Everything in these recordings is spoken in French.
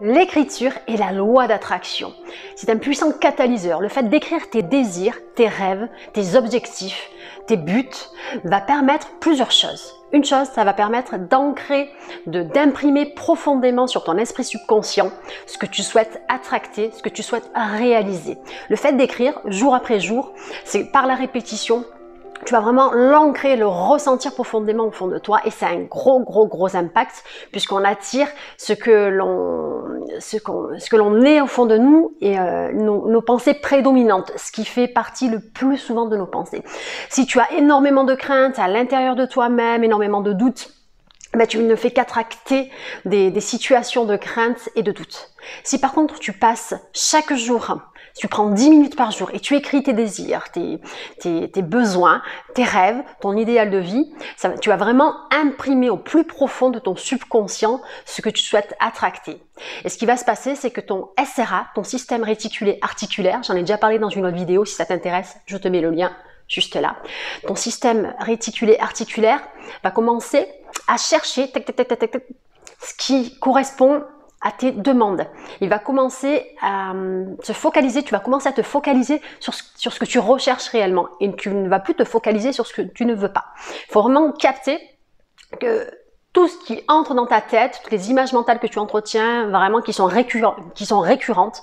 L'écriture est la loi d'attraction. C'est un puissant catalyseur. Le fait d'écrire tes désirs, tes rêves, tes objectifs, tes buts va permettre plusieurs choses. Une chose, ça va permettre d'ancrer, d'imprimer profondément sur ton esprit subconscient ce que tu souhaites attracter, ce que tu souhaites réaliser. Le fait d'écrire jour après jour, c'est par la répétition, tu vas vraiment l'ancrer, le ressentir profondément au fond de toi et ça a un gros impact puisqu'on attire ce que l'on est au fond de nous et nos pensées prédominantes, ce qui fait partie le plus souvent de nos pensées. Si tu as énormément de craintes à l'intérieur de toi-même, énormément de doutes, ben, tu ne fais qu'attracter des situations de crainte et de doute. Si par contre tu passes chaque jour, tu prends 10 minutes par jour et tu écris tes désirs, tes besoins, tes rêves, ton idéal de vie, tu vas vraiment imprimer au plus profond de ton subconscient ce que tu souhaites attracter. Et ce qui va se passer, c'est que ton SRA, ton système réticulé articulaire, j'en ai déjà parlé dans une autre vidéo, si ça t'intéresse, je te mets le lien juste là. Ton système réticulé articulaire va commencer à chercher ce qui correspond à tes demandes. Il va commencer à se focaliser, tu vas commencer à te focaliser sur ce que tu recherches réellement et tu ne vas plus te focaliser sur ce que tu ne veux pas. Il faut vraiment capter que tout ce qui entre dans ta tête, toutes les images mentales que tu entretiens, vraiment qui sont récurrentes,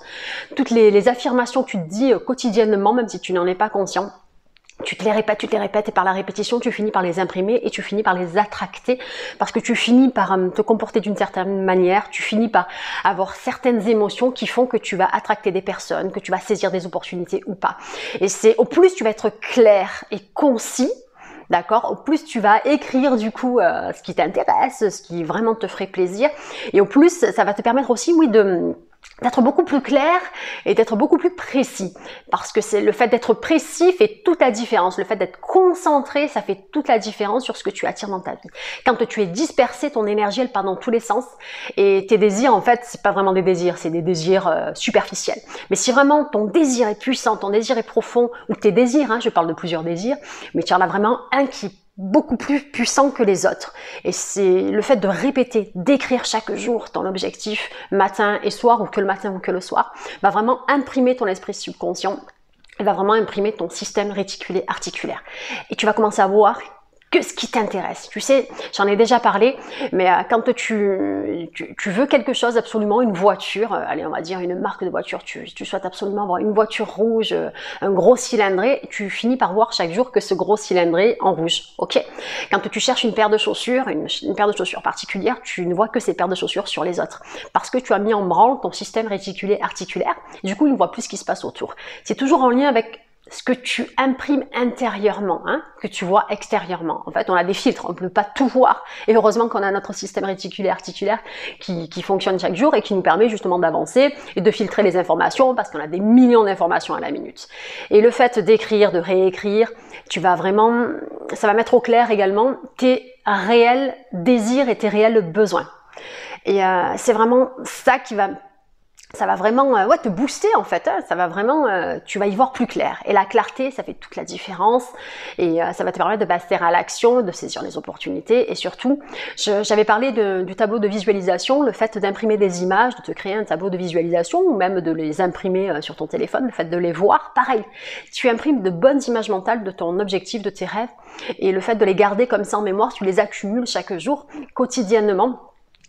toutes les affirmations que tu te dis quotidiennement, même si tu n'en es pas conscient, tu te les répètes et par la répétition, tu finis par les imprimer et tu finis par les attracter parce que tu finis par te comporter d'une certaine manière, tu finis par avoir certaines émotions qui font que tu vas attracter des personnes, que tu vas saisir des opportunités ou pas. Et c'est au plus tu vas être clair et concis, d'accord, au plus tu vas écrire du coup ce qui t'intéresse, ce qui vraiment te ferait plaisir et au plus ça va te permettre aussi, oui, d'être beaucoup plus clair et d'être beaucoup plus précis parce que c'est le fait d'être précis fait toute la différence, le fait d'être concentré ça fait toute la différence sur ce que tu attires dans ta vie. Quand tu es dispersé, ton énergie elle part dans tous les sens et tes désirs en fait c'est pas vraiment des désirs, c'est des désirs superficiels. Mais si vraiment ton désir est puissant, ton désir est profond ou tes désirs, je parle de plusieurs désirs, mais tu en as vraiment un qui est beaucoup plus puissant que les autres. Et c'est le fait de répéter, d'écrire chaque jour ton objectif, matin et soir, ou que le matin ou que le soir, va vraiment imprimer ton esprit subconscient, et va vraiment imprimer ton système réticulé articulaire. Et tu vas commencer à voir que ce qui t'intéresse. Tu sais, j'en ai déjà parlé, mais quand tu veux quelque chose absolument, une voiture, allez on va dire une marque de voiture, tu souhaites absolument avoir une voiture rouge, un gros cylindré, tu finis par voir chaque jour que ce gros cylindré en rouge, ok? Quand tu cherches une paire de chaussures, une paire de chaussures particulière, tu ne vois que ces paires de chaussures sur les autres, parce que tu as mis en branle ton système réticulé articulaire, du coup il ne voit plus ce qui se passe autour. C'est toujours en lien avec ce que tu imprimes intérieurement, que tu vois extérieurement. En fait, on a des filtres, on ne peut pas tout voir. Et heureusement qu'on a notre système réticulé articulaire qui fonctionne chaque jour et qui nous permet justement d'avancer et de filtrer les informations parce qu'on a des millions d'informations à la minute. Et le fait d'écrire, de réécrire, tu vas vraiment, ça va mettre au clair également tes réels désirs et tes réels besoins. Et c'est vraiment ça va vraiment te booster en fait, ça va vraiment, tu vas y voir plus clair. Et la clarté, ça fait toute la différence et ça va te permettre de passer à l'action, de saisir les opportunités et surtout, j'avais parlé du tableau de visualisation, le fait d'imprimer des images, de te créer un tableau de visualisation ou même de les imprimer sur ton téléphone, le fait de les voir, pareil. Tu imprimes de bonnes images mentales de ton objectif, de tes rêves et le fait de les garder comme ça en mémoire, tu les accumules chaque jour, quotidiennement.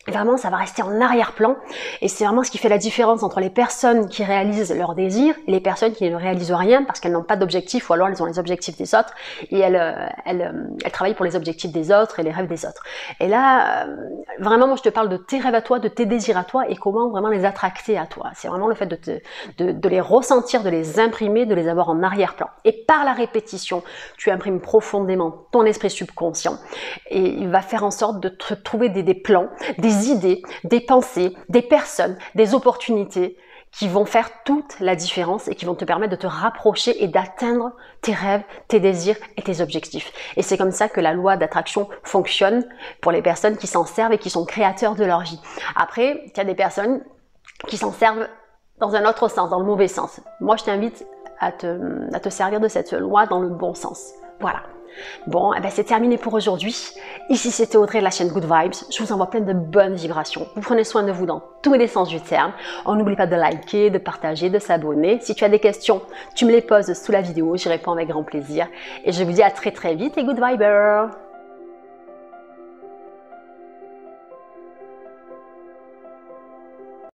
Vraiment, ça va rester en arrière-plan et c'est vraiment ce qui fait la différence entre les personnes qui réalisent leurs désirs et les personnes qui ne réalisent rien parce qu'elles n'ont pas d'objectif ou alors elles ont les objectifs des autres et elles travaillent pour les objectifs des autres et les rêves des autres. Et là, vraiment, moi je te parle de tes rêves à toi, de tes désirs à toi et comment vraiment les attracter à toi. C'est vraiment le fait de les ressentir, de les imprimer, de les avoir en arrière-plan. Et par la répétition, tu imprimes profondément ton esprit subconscient et il va faire en sorte de te trouver des plans, des idées, des pensées, des personnes, des opportunités qui vont faire toute la différence et qui vont te permettre de te rapprocher et d'atteindre tes rêves, tes désirs et tes objectifs. Et c'est comme ça que la loi d'attraction fonctionne pour les personnes qui s'en servent et qui sont créateurs de leur vie. Après, il y a des personnes qui s'en servent dans un autre sens, dans le mauvais sens. Moi, je t'invite à te servir de cette loi dans le bon sens. Voilà. Bon, eh ben c'est terminé pour aujourd'hui. Ici, c'était Audrey de la chaîne Good Vibes. Je vous envoie plein de bonnes vibrations. Vous prenez soin de vous dans tous les sens du terme. On n'oublie pas de liker, de partager, de s'abonner. Si tu as des questions, tu me les poses sous la vidéo. J'y réponds avec grand plaisir. Et je vous dis à très très vite et Good Viber!